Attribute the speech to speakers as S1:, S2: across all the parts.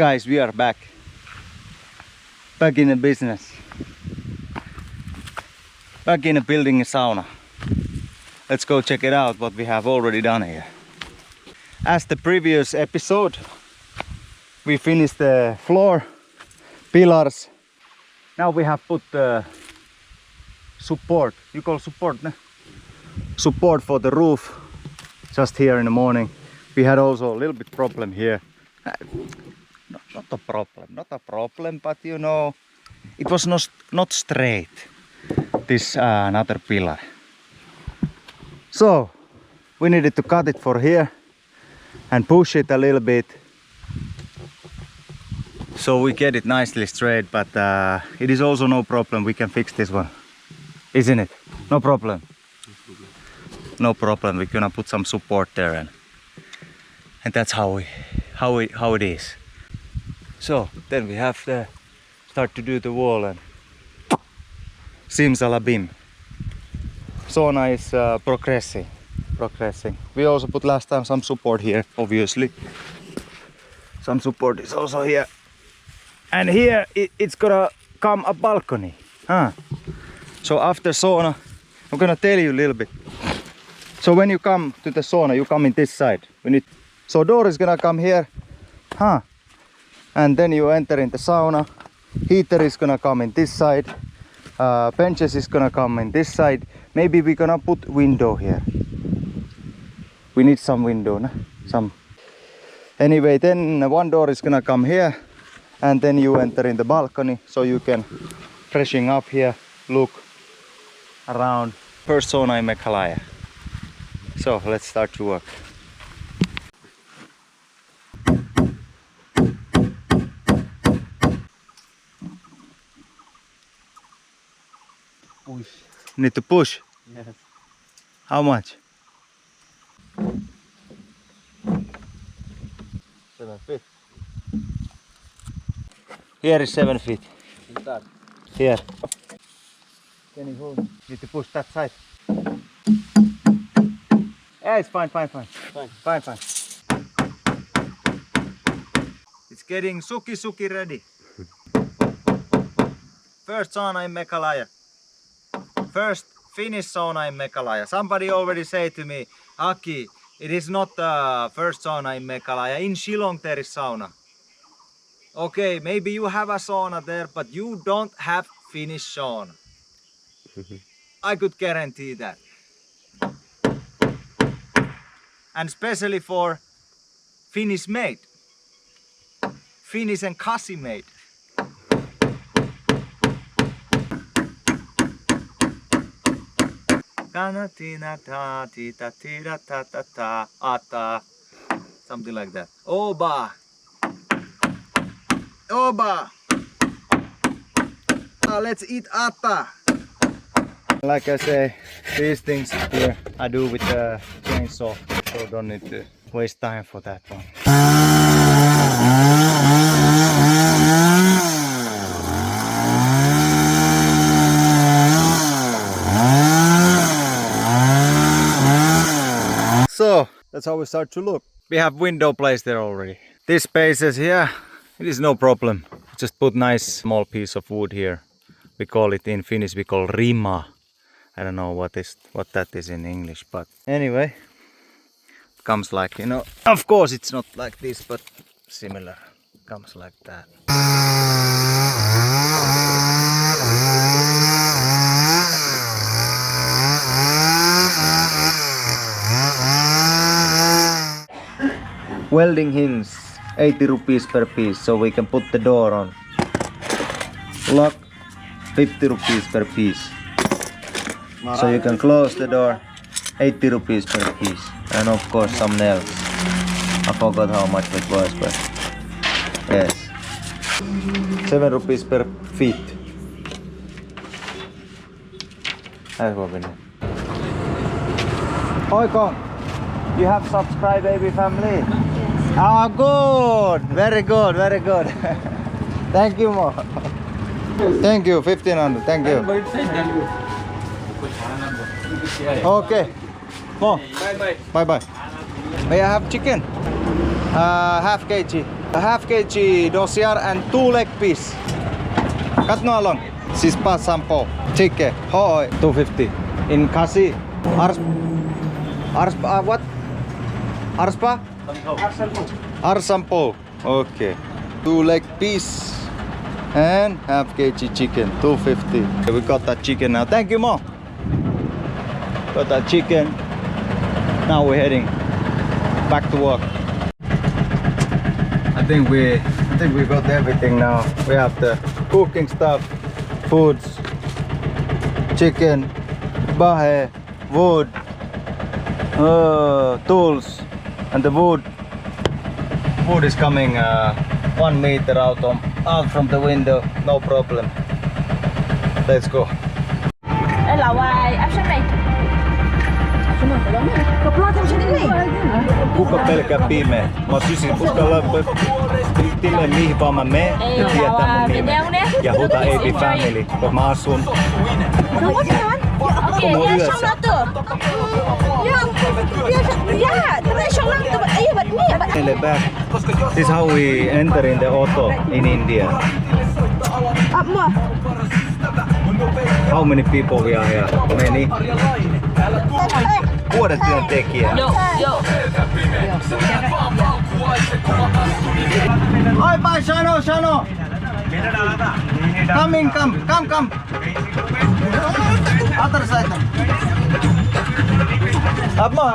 S1: Guys, we are back in the business, back in building a sauna. Let's go check it out what we have already done here. As the previous episode, we finished the floor, pillars. Now we have put the support, you call support, no? Support for the roof just here in the morning. We had also a little bit problem here. Not a problem, but you know, it was not straight, this another pillar. So we needed to cut it for here and push it a little bit so we get it nicely straight, but it is also no problem, we can fix this one, isn't it? No problem. No problem, we're gonna put some support there and that's how it is. So then we have to start to do the wall and simsalabim. Sauna is progressing. We also put last time some support here, obviously. Some support is also here. And here it's gonna come a balcony. So after sauna, I'm gonna tell you a little bit. So when you come to the sauna, you come in this side. So door is gonna come here. And then you enter in the sauna. Heater is gonna come in this side. Benches is gonna come in this side. Maybe we're gonna put window here. We need some window, no? Some. Anyway, then one door is gonna come here, and then you enter in the balcony, so you can freshen up here, look around. First sauna in Meghalaya. So let's start to work.
S2: Push.
S1: Need to push?
S2: Yes.
S1: How much?
S2: 7 feet.
S1: Here is 7 feet.
S2: That.
S1: Here. Can you hold? Need to push that side. Yeah, it's fine. Fine. It's getting suki ready. First sauna in Meghalaya. First Finnish sauna in Meghalaya. Somebody already said to me, Aki, it is not the first sauna in Meghalaya. In Shillong there is sauna. Okay, maybe you have a sauna there, but you don't have Finnish sauna. I could guarantee that. And especially for Finnish made. Finnish and Kasi made. Something like that. Oba! Let's eat ata! Like I say, these things here I do with the chainsaw, so don't need to waste time for that one. So that's how we start to look. We have window placed there already. These spaces here, it is no problem. Just put nice small piece of wood here. We call it in Finnish, we call rima. I don't know what that is in English, but anyway, it comes like, you know, of course it's not like this, but similar. It comes like that. Welding hinge, 80 rupees per piece, so we can put the door on. Lock, 50 rupees per piece. So you can close the door, 80 rupees per piece. And of course some nails. I forgot how much it was, but yes. 7 rupees per feet. That's what we need. Oikon, you have subscribed, baby family? Ah, good! Very good. Thank you, Mo. Thank you, 1500. Thank you. Okay. Mo. Bye. May I have chicken? Half kg. A half kg dosiar and 2 leg piece. Cut no along. Sispa sampo. Chicken. Hoi. 250. In kasi. Arspa what? Arspa? Arsampo. Okay. 2 leg piece. And half kg chicken. 250. We got that chicken now. Thank you, Mo. Got that chicken. Now we're heading back to work. I think we got everything now. We have the cooking stuff, foods, chicken, bahe, wood, tools, and the wood is coming 1 meter out from the window. No problem. Let's go. Kuka pelkää pimeä? Mä sysin uskalla tilleen mihin vaan mä menen ja tietää mun nimen. Ja huuta AB Family, kun mä asun. Como yössä. This is how we enter in the auto in India. How many people we are here? Many? Vuodetyöntekijä. Joo. Oi, bye, Shano. Come. Other side. Abma.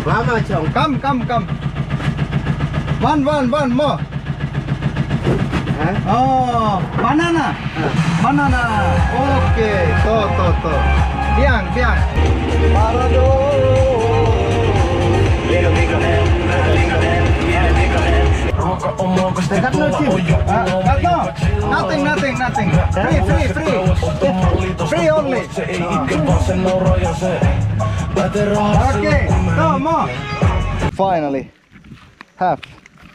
S1: Lama chong. Come. One more. Oh, banana. Okay. To. Biang. Nothing. Free only. Okay, no more. Finally, have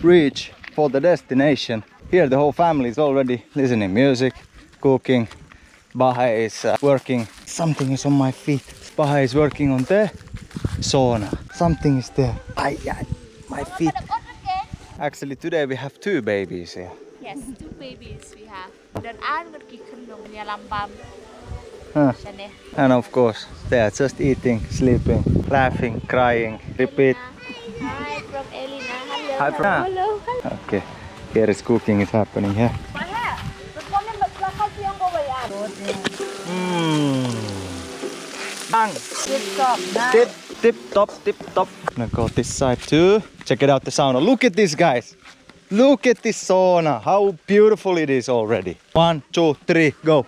S1: reached for the destination. Here the whole family is already listening music, cooking. Bahe is working. Something is on my feet. Bahe is working on the sauna. Something is there. My feet. Actually, today we have 2 babies here.
S2: Yes, 2 babies we have. Dan An pergi ke nongnya lambam.
S1: And of course, they are just eating, sleeping, laughing, crying. Repeat.
S2: Hi from Elina.
S1: Hi from.
S2: Hello.
S1: Okay, here is cooking is happening here. Tip top. Gonna go this side too. Check it out, the sauna. Look at this, guys. Look at this sauna. How beautiful it is already. 1, 2, 3, go.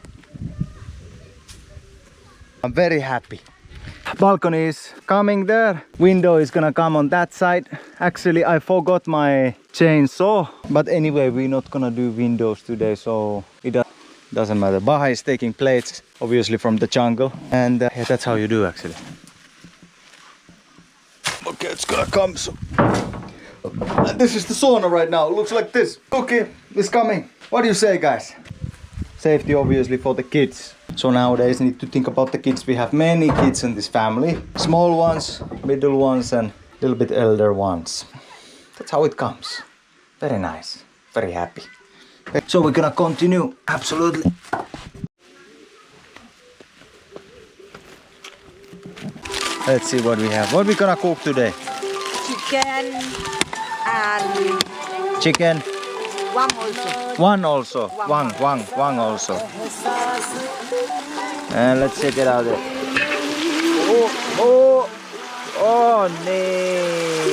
S1: I'm very happy. Balcony is coming there. Window is gonna come on that side. Actually, I forgot my chainsaw. But anyway, we're not gonna do windows today, so it doesn't matter. Baha is taking plates, obviously from the jungle. And yeah, that's how you do, actually. Okay, it's gonna come. So this is the sauna right now. It looks like this. Okay, it's coming. What do you say, guys? Safety, obviously, for the kids. So nowadays, need to think about the kids. We have many kids in this family. Small ones, middle ones, and a little bit elder ones. That's how it comes. Very nice. Very happy. So we're gonna continue. Absolutely. Let's see what we have. What we gonna cook today?
S3: Chicken and
S1: Chicken.
S3: one also.
S1: One also. And let's check it out there. Oh, nee.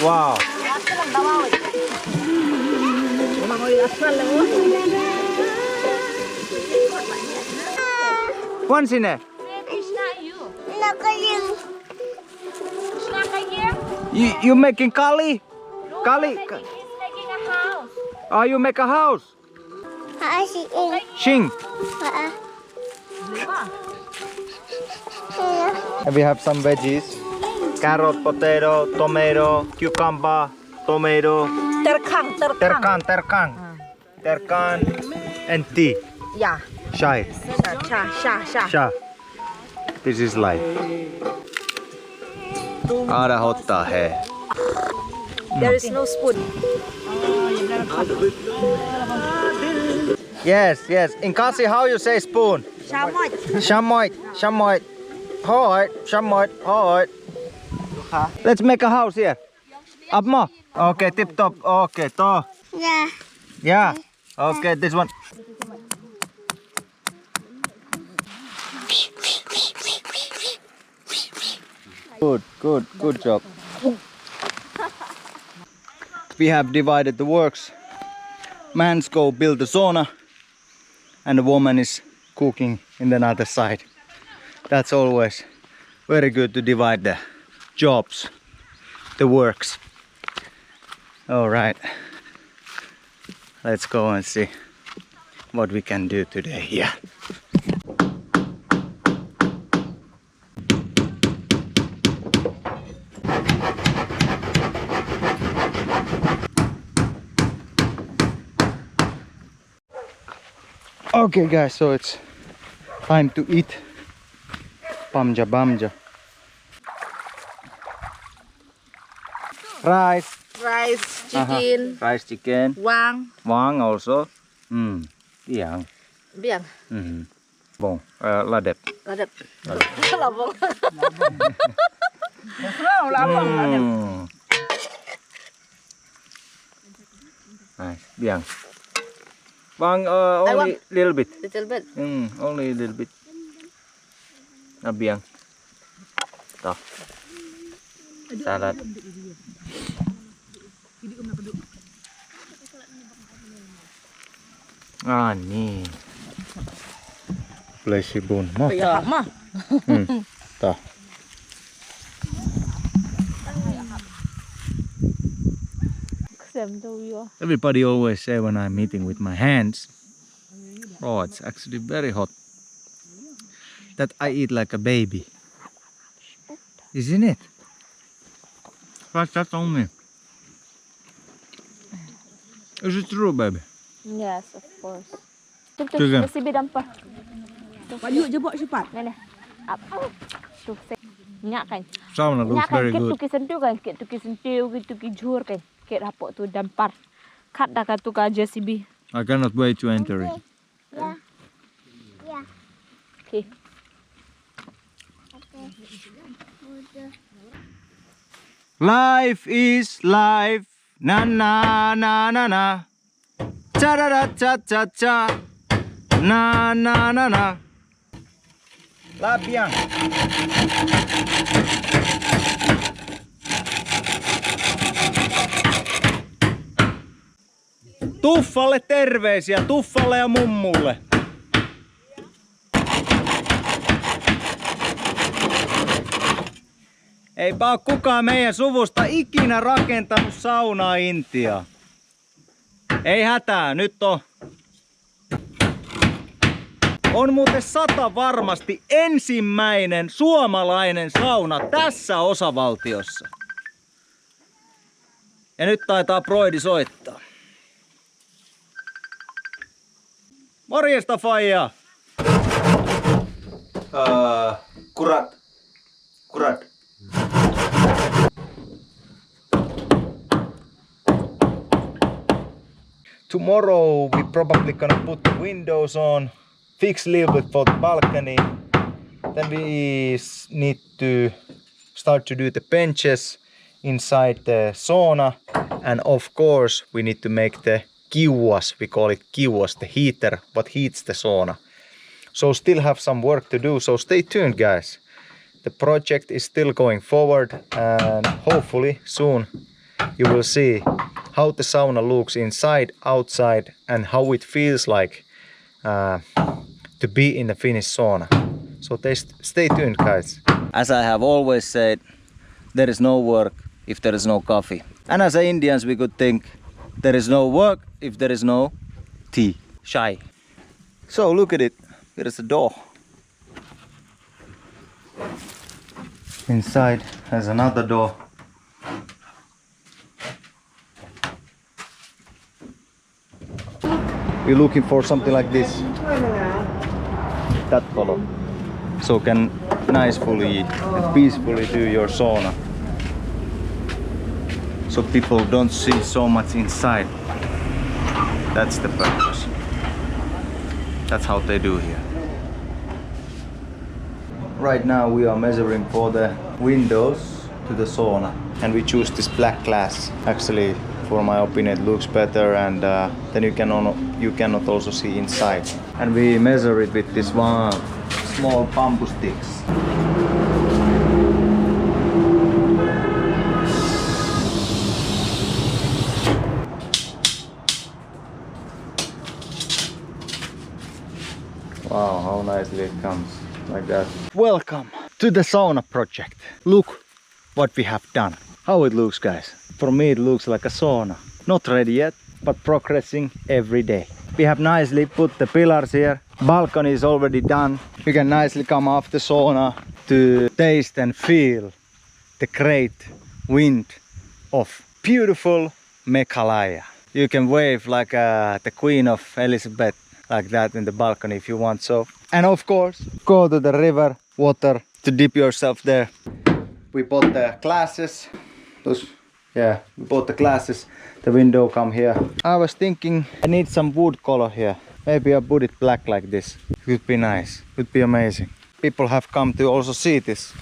S1: Wow. One sinne.
S2: It's not you. It's not like here.
S1: You making kali?
S2: No,
S1: Kali.
S2: he's making a house.
S1: Oh, you make a house? Shing. And we have some veggies. Carrot, potato, tomato, cucumber, tomato. Terkan. And tea.
S3: Yeah.
S1: Chai.
S3: Sha.
S1: This is life. Aada hottaa he.
S3: There is no spoon.
S1: Yes, yes. In Kasi, how you say spoon?
S3: Shamoy.
S1: Shamoy, shamoy. Alright, shamoy, alright. Let's make a house here. Up more. Okay, tip top. Okay, to.
S2: Yeah.
S1: Yeah. Okay, this one. Good job. We have divided the works. Man's go build the sauna and the woman is cooking in the other side. That's always very good to divide the jobs, the works. All right, let's go and see what we can do today here. Okay guys, so it's time to eat. Bamja bamja. Rice.
S3: Rice, chicken,
S1: Rice, chicken.
S3: wang,
S1: Wang also. Biang.
S3: biang.
S1: Bon, ladep.
S3: Ladep. Labong. Labong.
S1: Nice. Biang. Wang only little bit.
S3: Little bit.
S1: Only a little bit. Biang. Toh. Salad. Nih. Fleshy bone. Mo. Toh. Everybody always say when I'm eating with my hands, oh, it's actually very hot, that I eat like a baby. Isn't it? That's only. Is it true, baby?
S2: Yes, of course.
S1: Chicken.
S2: Mesti dampar.
S3: Yuk je buat cepat.
S2: Nene. Up. Tuh, nyak kan.
S1: Sauna looks very good.
S2: Tuki sentiu kan, tuki sentiu, tuki jur kan. Kek rapok tu dampar. Kat dah kat tu ka JCB.
S1: I cannot wait to enter it.
S2: Yeah. Yeah. Okay.
S1: Life is life. Na na na na na. Cha da da cha cha cha. Na na na na. La bien. Tuffalle terveisiä, Tuffalle ja mummulle. Eipä oo kukaan meidän suvusta ikinä rakentanut saunaa Intiaan. Ei hätää, nyt on. On muuten 100 varmasti ensimmäinen suomalainen sauna tässä osavaltiossa. Ja nyt taitaa Broidi soittaa. Morjesta faija! Kurat. Tomorrow we probably gonna put the windows on, fix a little bit for the balcony. Then we need to start to do the benches inside the sauna, and of course we need to make the kiuas, we call it kiuas, the heater what heats the sauna. So still have some work to do, so stay tuned guys. The project is still going forward, and hopefully soon you will see how the sauna looks inside, outside, and how it feels like to be in the Finnish sauna. So stay tuned guys. As I have always said, there is no work if there is no coffee. And as Indians we could think there is no work if there is no tea, chai. So look at it, there is a door. Inside has another door. We're looking for something like this. That color. So can nicely and peacefully do your sauna. so people don't see so much inside. That's the purpose. That's how they do here. Right now we are measuring for the windows to the sauna, and we choose this black glass. Actually, for my opinion, it looks better, and then you cannot also see inside. And we measure it with this one small bamboo sticks. Wow, how nicely it comes, like that. Welcome to the sauna project. Look what we have done. How it looks, guys. For me it looks like a sauna. Not ready yet, but progressing every day. We have nicely put the pillars here. Balcony is already done. You can nicely come off the sauna to taste and feel the great wind of beautiful Meghalaya. You can wave like the Queen of Elizabeth, like that in the balcony if you want so. And of course, go to the river water to dip yourself there. We bought the glasses. We bought the glasses. The window come here. I was thinking I need some wood color here. Maybe I put it black like this. It would be nice. It would be amazing. People have come to also see this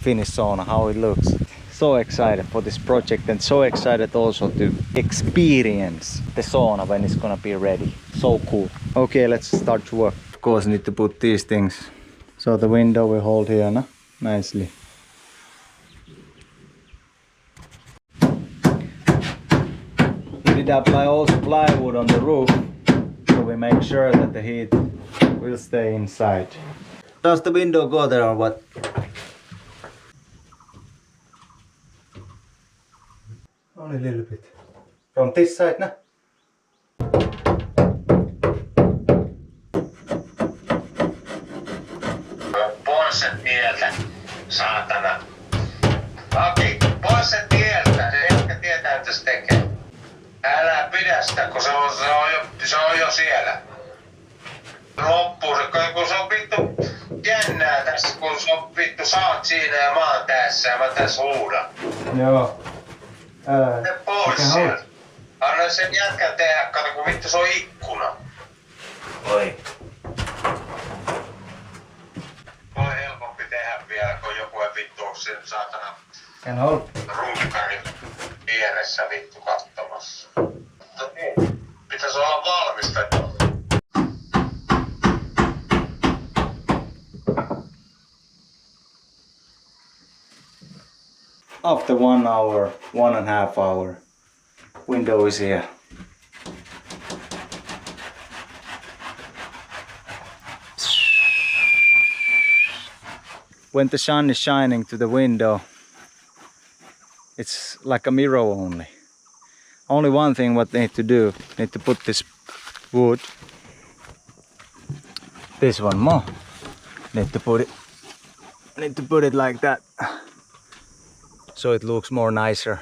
S1: Finnish sauna, how it looks. So excited for this project, and so excited also to experience the sauna when it's gonna be ready. So cool. Okay, let's start to work. Of course, need to put these things. So the window will hold here, no? Nicely. We did apply also plywood on the roof, so we make sure that the heat will stay inside. Does the window go there or what? Only a little bit. From this side, no?
S4: Pois sen tieltä, saatana. Aki, pois sen tieltä, se jätkä tietää mitä se tekee. Älä pidä sitä, kun se on jo siellä. Loppuu se, kun se on vittu jännää tässä, kun se on vittu, sä oot siinä ja mä oon tässä ja mä tässä huudan.
S1: Joo.
S4: Ne pois sieltä. Anna sen jätkän tehdä, kato kun vittu se on ikkuna.
S1: Oi.
S4: On helpompi tehdä vielä, kun joku ei vittu oo sen saatana
S1: Can hold.
S4: runkarin vieressä vittu katsomassa. Mutta niin, pitäis olla valmistettu.
S1: After 1 hour, 1.5 hour, window is here. When the sun is shining to the window, it's like a mirror only. Only one thing what they need to do, need to put this wood, this one more, need to put it like that, so it looks more nicer.